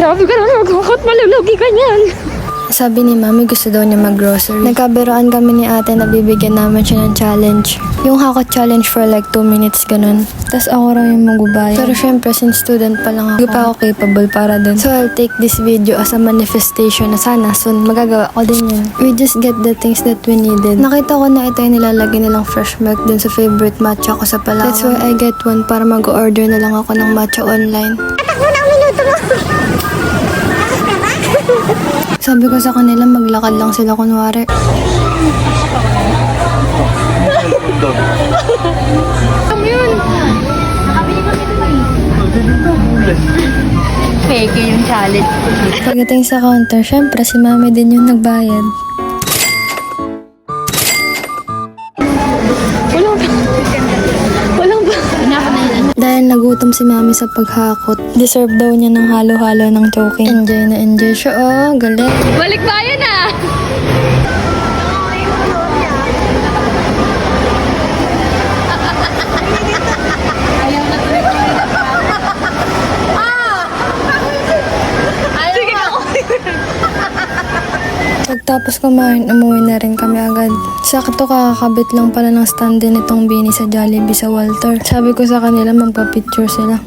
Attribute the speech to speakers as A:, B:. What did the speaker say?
A: Sabi ko na magkakot, malulugi ka niyan.
B: Sabi ni Mami gusto daw niya mag-grocery. Nagkabiroan kami ni ate na bibigyan naman siya ng challenge. Yung hakot challenge for like 2 minutes ganun. Tapos ako raw yung magbabayad. Pero syempre since student pa lang ako, hindi pa ako capable para dun. So I'll take this video as a manifestation na sana soon magagawa ko din yun. We just get the things that we needed. Nakita ko na ito yung nilalagay nilang fresh milk dun sa favorite matcha ko sa Palawan. That's why I get one para mag-order na lang ako ng matcha online.
A: Takbo na ang minuto mo.
B: Sabi ko sa kanila maglakad lang sila kunwari.
A: Fake yung challenge.
B: Pagdating sa counter, syempre si Mami din yung nagbayad.
A: Walang ba?
B: Dahil nagutom si Mami sa paghakot, deserve daw niya ng halo-halo ng choking. Enjoy na enjoy siya, oh, galing.
A: Balik bayan ah!
B: Pagtapos kumain, umuwi na rin kami agad. Sakto kakakabit lang pala ng stand din itong Bini sa Jollibee sa Walter. Sabi ko sa kanila magpa-picture sila.